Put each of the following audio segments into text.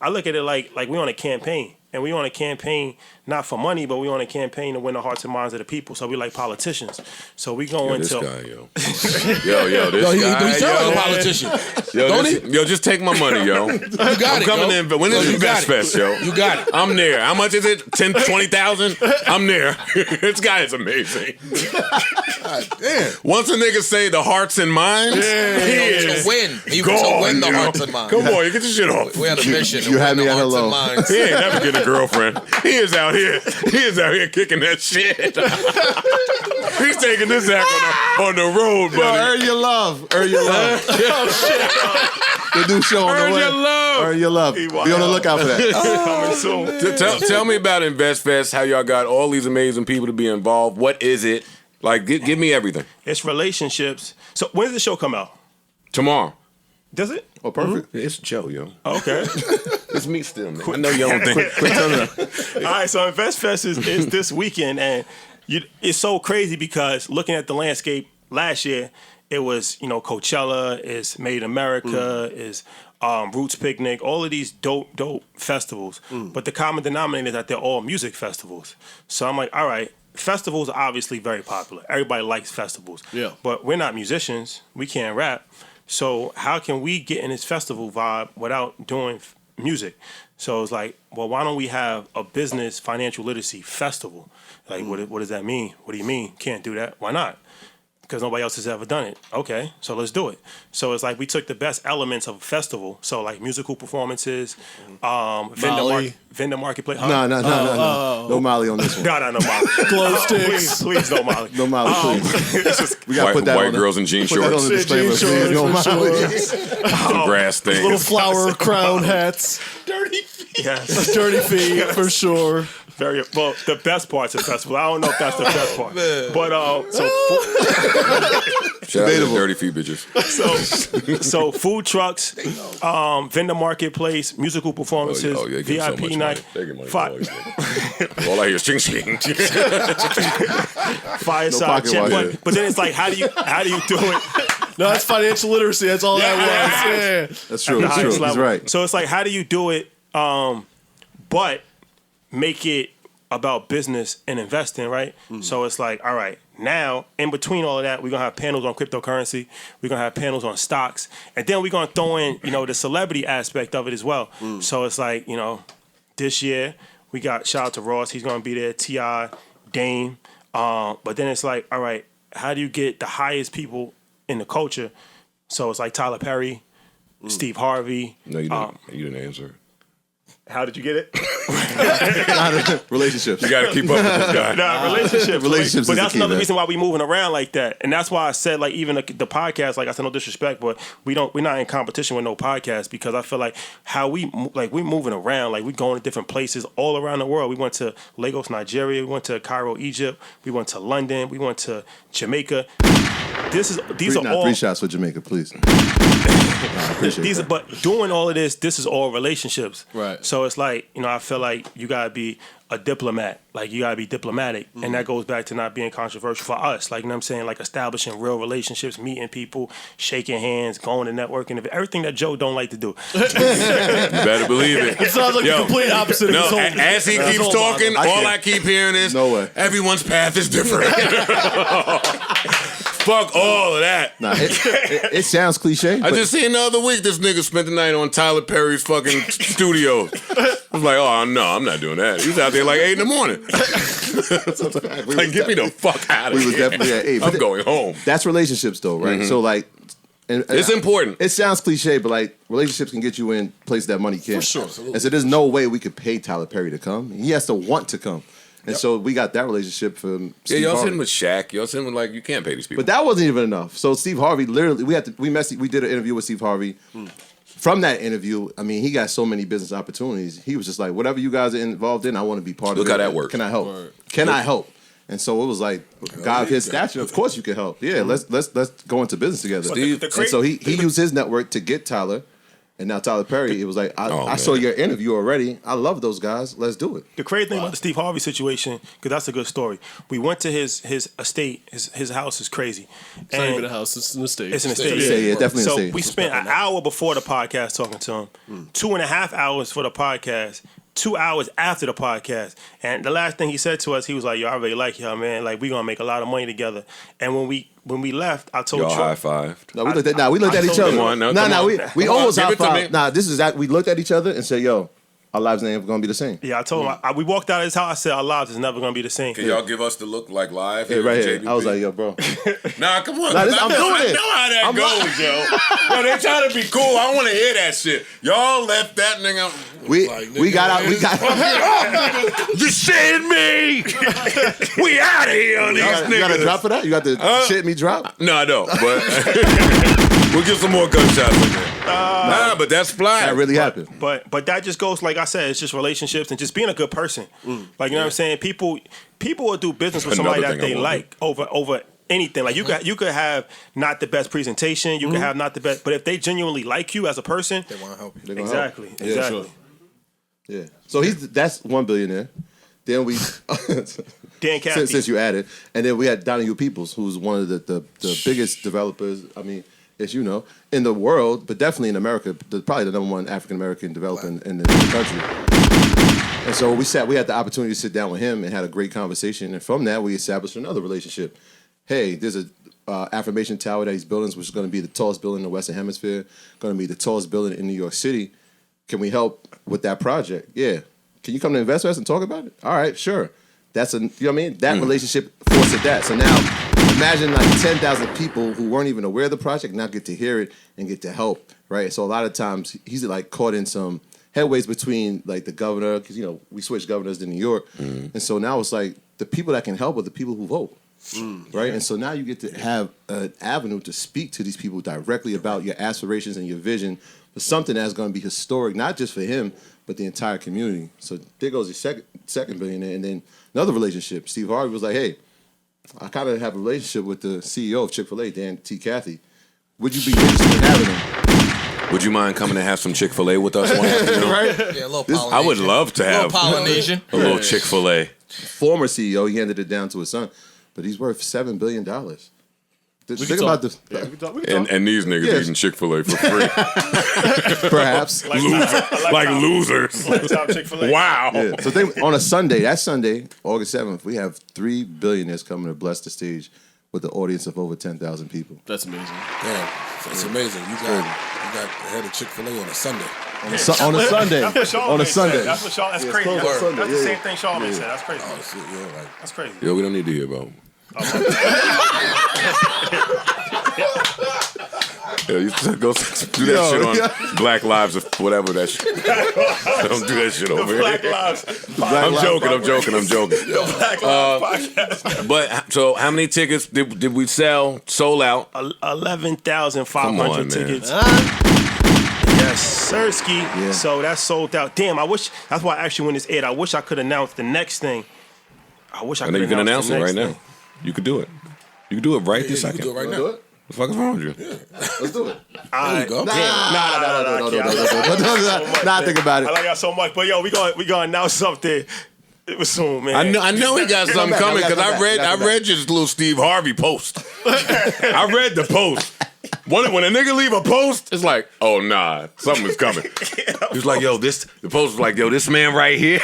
I look at it like we on a campaign. And we on a campaign not for money, but we on a campaign to win the hearts and minds of the people. So we like politicians. So we go into this guy, this guy. He sound like a politician. Yo, just take my money, yo. You got I'm coming in. When is Invest Fest, yo? You got it. I'm there. How much is it? 10, 20,000? I'm there. This guy is amazing. God damn. Once a nigga say the hearts and minds, he is to win. He was to win the hearts and minds. Come on, you get your shit off. We had a mission. You had me at hello. He ain't never get a girlfriend. He is out here. He is out here kicking that shit. He's taking this act on the road, buddy. Earn your love. Earn your love. Oh, shit. The new show on the way. Earn your love. Earn your love. Be on the lookout for that. coming soon. Tell me about Invest Fest, how y'all got all these amazing people to be involved. What is it? Like, give me everything. It's relationships. So when does the show come out? Tomorrow. Does it? Oh, perfect. It's Joe, yo. Okay. It's me still, man. I know you don't think. Quick turnaround. All right, so Invest Fest is this weekend, and it's so crazy because looking at the landscape last year, it was, Coachella, is Made in America, is Roots Picnic, all of these dope festivals. But the common denominator is that they're all music festivals. So I'm like, all right, festivals are obviously very popular. Everybody likes festivals. Yeah. But we're not musicians. We can't rap. So how can we get in this festival vibe without doing music? So it's like, well, why don't we have a business financial literacy festival? Like, what does that mean? What do you mean? Can't do that. Why not? Because nobody else has ever done it. Okay, so let's do it. So it's like we took the best elements of a festival. So like musical performances, vendor marketplace. No. No Molly on this one. No Molly. Glow sticks. Please, no Molly. No Molly, please. We gotta White, put that white on girls in jean put that on shorts. the disclaimer, please. No Molly. Some grass things. Little flower crown hats. Dirty feet. Yes. Dirty feet, for sure. Very well. The best parts of the festival. I don't know if that's the best part, but Shout out to dirty feet bitches. so food trucks, vendor marketplace, musical performances, VIP night. All I hear is ching ching. Fireside chat. But then it's like, how do you do it? No, that's financial literacy. That's all that was. Yeah. That's true. That's true. He's right. So it's like, how do you do it, but make it about business and investing, right? So it's like, all right, now, in between all of that, we're going to have panels on cryptocurrency. We're going to have panels on stocks. And then we're going to throw in, the celebrity aspect of it as well. So it's like, this year, we got, shout out to Ross. He's going to be there. T.I., Dame. But then it's like, all right, how do you get the highest people in the culture? So it's like Tyler Perry, Steve Harvey. No, you didn't. You didn't answer. How did you get it? Relationships. You got to keep up with this guy. Relationships. But that's key, another man. reason why we moving around like that, and that's why I said like even the podcast. Like I said, no disrespect, but we're not in competition with no podcast because I feel like how we're moving around, like we going to different places all around the world. We went to Lagos, Nigeria. We went to Cairo, Egypt. We went to London. We went to Jamaica. These are all 3 shots for Jamaica, please. I appreciate that. But doing all of this is all relationships. Right. So it's like, I feel like you gotta be a diplomat. Like you gotta be diplomatic. And that goes back to not being controversial for us. Like, you know what I'm saying? Like establishing real relationships, meeting people, shaking hands, going to networking, everything that Joe don't like to do. You better believe it. It sounds like the complete opposite of his whole as he keeps talking, all I keep hearing is, no way. Everyone's path is different. Fuck all of that. Nah, it sounds cliche. I just seen the other week this nigga spent the night on Tyler Perry's fucking studio. I was like, oh no, I'm not doing that. He's out there like 8 in the morning. Like, get me the fuck out of here. We was definitely at 8. I'm going home. That's relationships though, right? So like, and it's important. It sounds cliche, but like relationships can get you in places that money can't. For sure. Absolutely. And so there's no way we could pay Tyler Perry to come. He has to want to come. And so we got that relationship from Steve y'all Harvey. sitting with Shaq. Y'all sitting with like, you can't pay these people. But that wasn't even enough. So Steve Harvey, literally, we did an interview with Steve Harvey. From that interview, I mean, he got so many business opportunities. He was just like, whatever you guys are involved in, I want to be part of it. Look how that works. Can I help? Can I help? And so it was like, guy of his stature, of course you can help. Yeah, let's go into business together. Steve, and so he used his network to get Tyler. And now Tyler Perry, it was like, I man. saw your interview already. I love those guys. Let's do it. The crazy thing about the Steve Harvey situation, because that's a good story. We went to his estate. His house is crazy. It's not even a house. It's an estate. It's an estate. Yeah, definitely So an estate. we spent an hour before the podcast talking to him, 2.5 hours for the podcast, 2 hours after the podcast. And the last thing he said to us, he was like, "Yo, I really like y'all, man. Like, we gonna make a lot of money together." And when we left, I told Y'all you, high fived. No, we looked at each told other. him. Come on, no, Nah, come on. we Come on, almost give high it to me. five. Nah, this is that we looked at each other and said, "Yo, our lives ain't gonna be the same." yeah, I told him. We walked out of his house. I said, "Our lives is never gonna be the same." Can y'all give us the look like live? Yeah, right here. JBP? I was like, "Yo, bro." Nah, come on. Nah, this- I I'm know, doing I it. know how that goes, yo. Yo, they trying to be cool. I want to hear that shit. Y'all left that nigga. We Like, got out. We got. You shitting me? We out of here on these You got a niggas. drop for that? You got the shit me drop? No, I don't. But we'll get some more gunshots in there. Nah, but that's fly. That really happened. But that just goes, like I said, it's just relationships and just being a good person. Like, you know what I'm saying? People will do business with somebody Another that thing I they wanna like over anything. Like, you could have not the best presentation, you could have not the best, but if they genuinely like you as a person, They want to help you. They're gonna help. exactly. Yeah, sure. Yeah. So that's one billionaire. Then we Dan Cathy. since you added, and then we had Donahue Peoples, who's one of the biggest developers. I mean, as you know, in the world, but definitely in America, probably the number one African American developer in the country. And so we had the opportunity to sit down with him and had a great conversation. And from that, we established another relationship. Hey, there's a affirmation tower that he's building, which is going to be the tallest building in the Western Hemisphere, going to be the tallest building in New York City. Can we help with that project? Yeah. Can you come to Invest with us and talk about it? All right, sure. That's you know what I mean? That relationship fostered that. So now imagine like 10,000 people who weren't even aware of the project now get to hear it and get to help, right? So a lot of times he's like caught in some headways between like the governor, because, you know, we switched governors to New York. And so now it's like the people that can help are the people who vote. Right? And so now you get to have an avenue to speak to these people directly about your aspirations and your vision for something that's going to be historic, not just for him, but the entire community. So there goes your second billionaire. And then another relationship. Steve Harvey was like, hey, I kind of have a relationship with the CEO of Chick-fil-A, Dan T. Cathy. Would you be interested in having him? Would you mind coming to have some Chick-fil-A with us one afternoon? Right? Yeah, a little Polynesian. I would love to A little have Polynesian. a little Chick-fil-A. Former CEO, he handed it down to his son, but he's worth $7 billion. Think about this. And these niggas Yes. eating Chick-fil-A for free. Perhaps. like losers. Top Chick-fil-A. Wow. Yeah. So think on a Sunday, August 7th, we have 3 billionaires coming to bless the stage with an audience of over 10,000 people. That's amazing. Damn, it's amazing. You got the head of Chick-fil-A on a Sunday. On a Sunday. That's what Charlamagne On a said. Sunday. That's what That's Yeah, crazy. it's That's, closed on that's Sunday. the Yeah, same thing Charlamagne said. That's crazy. Oh, shit, yeah, like, That's crazy. Yo, we don't need to hear about him. Yeah, you just go do that shit on Black Lives or whatever that shit. Don't do that shit over here. Black Lives. I'm joking. Black Lives podcast. But so how many tickets did we sell? Sold out. 11,500 Come on, man. tickets. Yes, Sirski. Yeah. So that's sold out. Damn, I wish. That's why I actually when this aired, I wish I could announce the next thing. I wish I And could then you can announce the it next right thing. now. You could do it. You can do it right this you second. can do it right Wanna now. do it? What the fuck is wrong with you? Let's do it. There you go. Nah, think about it. I like y'all so much, but yo, we gonna announce something. It was soon, man. I know he got something back, coming I because gotta come I back. read your little Steve Harvey post. I read the post. When a nigga leave a post, it's like, oh nah, something is coming. He's like, yo, the post was like, yo, this man right here.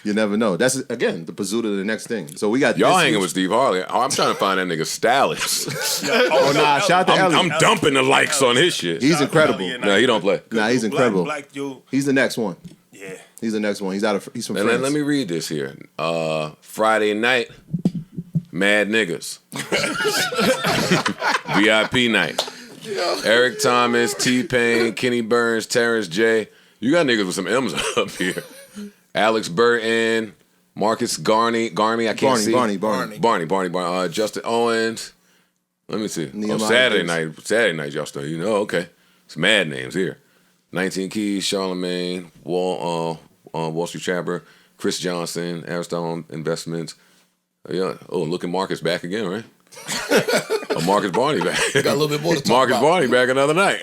You never know. That's, again, the pursuit of the next thing. So we got Y'all this hanging week's- with Steve Harvey. Oh, I'm trying to find that nigga stylist. Oh, nah, shout out to Ellie. I'm dumping the likes on his shit. He's incredible. No, he don't play. Nah, he's incredible. Black dude. He's the next one. Yeah. He's the next one. He's from And France. let me read this here. Friday night, Mad Niggas. VIP night. Eric Thomas, T-Pain, Kenny Burns, Terrence J. You got niggas with some M's up here. Alex Burton, Marcus Garney, I can't see. Barney. Justin Owens. Let me see. Nehemiah Saturday night, y'all still. You know, okay. It's mad names here. 19 Keys, Charlamagne, Wall Street Trapper, Chris Johnson, Aristotle Investments. Yeah. Oh, look at Marcus back again, right? Marcus Barney back. Got a little bit more to talk Marcus about. Barney back another night.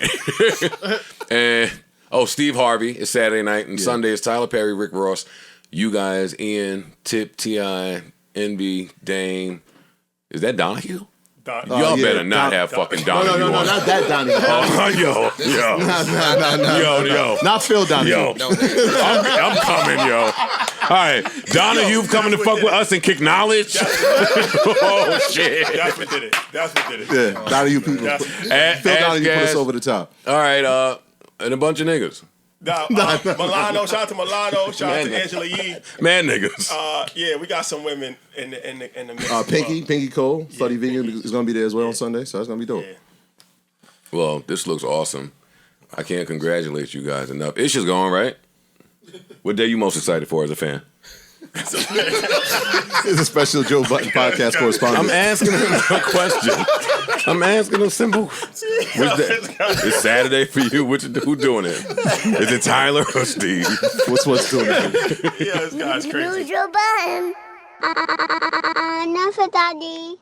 And Steve Harvey is Saturday night, and Sunday is Tyler Perry, Rick Ross, you guys, Ian, Tip, T.I., Envy, Dame. Is that Donahue? Y'all better not have fucking Donahue. No, on. not that Donnie. Yo. Not Phil Donnie. Yo, I'm coming, yo. All right, Donahue coming to fuck with us and kick knowledge. Oh shit! That's what did it. Yeah, Donahue people. Phil Donahue put us over the top. All right, and a bunch of niggas. Milano, shout out to Milano, shout out to Angela Yee. Man niggas. Yeah, we got some women in the mix. Pinky Cole, Slutty Vegan, is going to be there as well on Sunday, so that's going to be dope. Yeah. Well, this looks awesome. I can't congratulate you guys enough. Ish is gone, right? What day you most excited for as a fan? It's a special Joe Budden podcast correspondent. I'm asking him a question. I'm asking him simple. It's Saturday for you. Who doing it? Is it Tyler or Steve? What's doing it? Yeah, this guy's crazy. Joe Budden. Enough, Daddy.